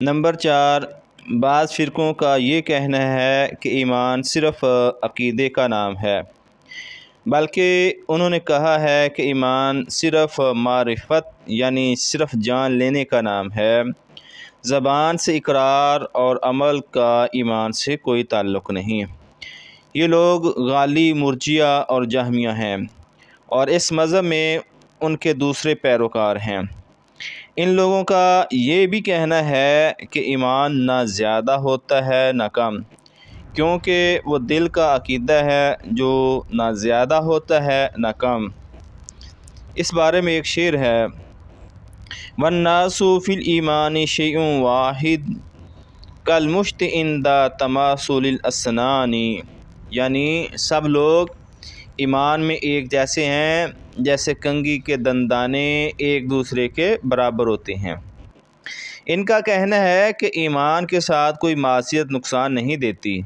Number 4، بعض فرقوں کا یہ کہنا ہے کہ ایمان صرف عقیدے کا نام ہے، بلکہ انہوں نے کہا ہے کہ ایمان صرف معرفت یعنی صرف جان لینے کا نام ہے، زبان سے اقرار اور عمل کا ایمان سے کوئی تعلق نہیں۔ یہ لوگ غالی، مرجیہ اور جہمیہ ہیں، اور اس مذہب میں ان کے دوسرے پیروکار ہیں۔ ان لوگوں کا یہ بھی کہنا ہے کہ ایمان نہ زیادہ ہوتا ہے نہ کم، کیونکہ وہ دل کا عقیدہ ہے جو نہ زیادہ ہوتا ہے نہ کم۔ اس بارے میں ایک شعر ہے، وَالنَّاسُ فِي الْإِيمَانِ شَيْءٌ وَاحِدٌ كَالْمُشْتِ عِنْدَ تَمَاثُلِ الْأَسْنَانِ، یعنی سب لوگ ایمان میں ایک جیسے ہیں جیسے کنگھی کے دندانے ایک دوسرے کے برابر ہوتے ہیں۔ ان کا کہنا ہے کہ ایمان کے ساتھ کوئی معصیت نقصان نہیں دیتی،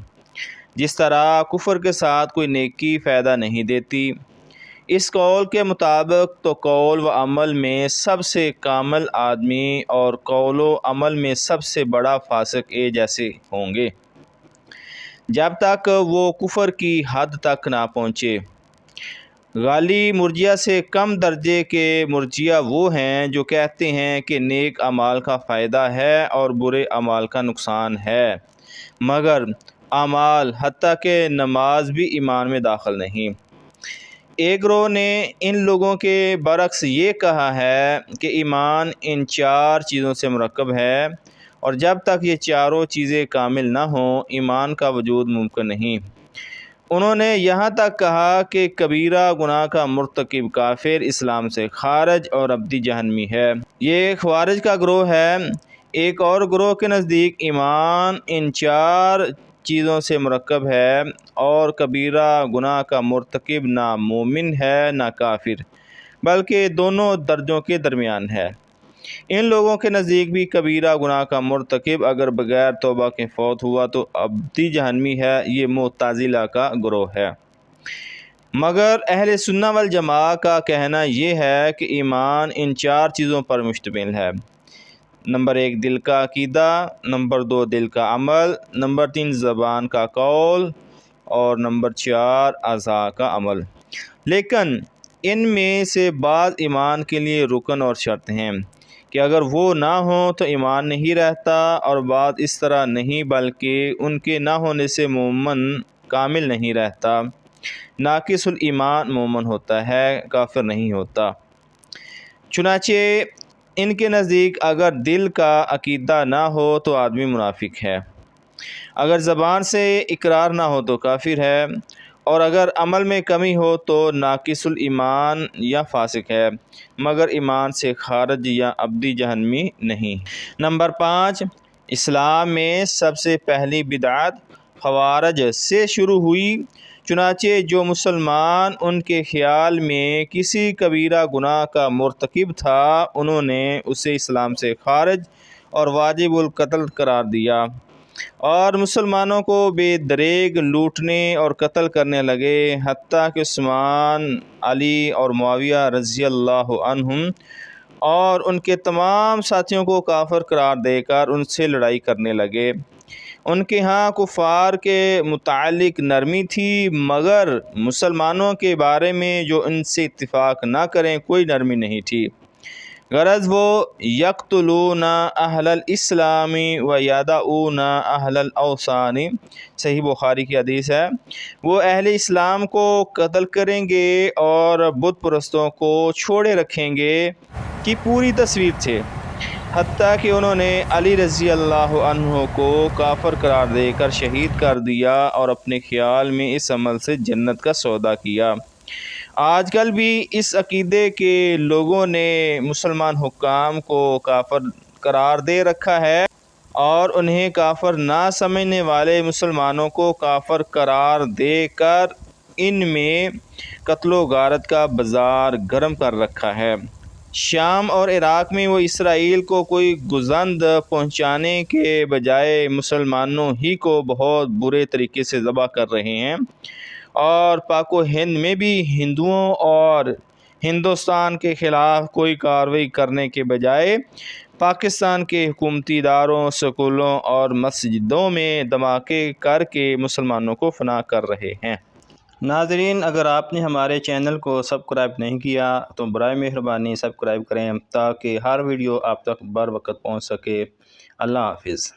جس طرح کفر کے ساتھ کوئی نیکی فائدہ نہیں دیتی۔ اس قول کے مطابق تو قول و عمل میں سب سے کامل آدمی اور قول و عمل میں سب سے بڑا فاسق ایک جیسے ہوں گے، جب تک وہ کفر کی حد تک نہ پہنچے۔ غالی مرجیہ سے کم درجے کے مرجیہ وہ ہیں جو کہتے ہیں کہ نیک اعمال کا فائدہ ہے اور برے اعمال کا نقصان ہے، مگر اعمال حتیٰ کہ نماز بھی ایمان میں داخل نہیں۔ ایک گروہ نے ان لوگوں کے برعکس یہ کہا ہے کہ ایمان ان 4 چیزوں سے مرکب ہے، اور جب تک یہ چاروں چیزیں کامل نہ ہوں ایمان کا وجود ممکن نہیں۔ انہوں نے یہاں تک کہا کہ کبیرہ گناہ کا مرتکب کافر، اسلام سے خارج اور ابدی جہنمی ہے۔ یہ خوارج کا گروہ ہے۔ ایک اور گروہ کے نزدیک ایمان ان 4 چیزوں سے مرکب ہے، اور کبیرہ گناہ کا مرتکب نہ مومن ہے نہ کافر، بلکہ دونوں درجوں کے درمیان ہے۔ ان لوگوں کے نزدیک بھی کبیرہ گناہ کا مرتکب اگر بغیر توبہ کے فوت ہوا تو ابدی جہنمی ہے۔ یہ معتزلہ کا گروہ ہے۔ مگر اہل سنہ والجماعہ کا کہنا یہ ہے کہ ایمان ان 4 چیزوں پر مشتمل ہے۔ نمبر 1 دل کا عقیدہ، نمبر 2 دل کا عمل، نمبر 3 زبان کا قول، اور نمبر 4 اعضاء کا عمل۔ لیکن ان میں سے بعض ایمان کے لیے رکن اور شرط ہیں کہ اگر وہ نہ ہوں تو ایمان نہیں رہتا، اور بعض اس طرح نہیں بلکہ ان کے نہ ہونے سے مومن کامل نہیں رہتا۔ ناقص الایمان مومن ہوتا ہے، کافر نہیں ہوتا۔ چنانچہ ان کے نزدیک اگر دل کا عقیدہ نہ ہو تو آدمی منافق ہے، اگر زبان سے اقرار نہ ہو تو کافر ہے، اور اگر عمل میں کمی ہو تو ناقص الایمان یا فاسق ہے، مگر ایمان سے خارج یا ابدی جہنمی نہیں۔ نمبر 5 اسلام میں سب سے پہلی بدعت خوارج سے شروع ہوئی، چنانچہ جو مسلمان ان کے خیال میں کسی کبیرہ گناہ کا مرتکب تھا انہوں نے اسے اسلام سے خارج اور واجب القتل قرار دیا، اور مسلمانوں کو بے دریغ لوٹنے اور قتل کرنے لگے، حتیٰ کہ عثمان، علی اور معاویہ رضی اللہ عنہم اور ان کے تمام ساتھیوں کو کافر قرار دے کر ان سے لڑائی کرنے لگے۔ ان کے ہاں کفار کے متعلق نرمی تھی، مگر مسلمانوں کے بارے میں جو ان سے اتفاق نہ کریں کوئی نرمی نہیں تھی۔ غرض وہ یقتلون اہل الاسلام و یدعون اہل الاوثان، صحیح بخاری کی حدیث ہے، وہ اہل اسلام کو قتل کریں گے اور بت پرستوں کو چھوڑے رکھیں گے کی پوری تصویر تھے، حتیٰ کہ انہوں نے علی رضی اللہ عنہ کو کافر قرار دے کر شہید کر دیا اور اپنے خیال میں اس عمل سے جنت کا سودا کیا۔ آج کل بھی اس عقیدے کے لوگوں نے مسلمان حکام کو کافر قرار دے رکھا ہے، اور انہیں کافر نہ سمجھنے والے مسلمانوں کو کافر قرار دے کر ان میں قتل و غارت کا بازار گرم کر رکھا ہے۔ شام اور عراق میں وہ اسرائیل کو کوئی گوزند پہنچانے کے بجائے مسلمانوں ہی کو بہت برے طریقے سے ذبح کر رہے ہیں، اور پاک و ہند میں بھی ہندوؤں اور ہندوستان کے خلاف کوئی کارروائی کرنے کے بجائے پاکستان کے حکومتی اداروں، سکولوں اور مسجدوں میں دھماکے کر کے مسلمانوں کو فنا کر رہے ہیں۔ ناظرین، اگر آپ نے ہمارے چینل کو سبسکرائب نہیں کیا تو برائے مہربانی سبسکرائب کریں تاکہ ہر ویڈیو آپ تک بر وقت پہنچ سکے۔ اللہ حافظ۔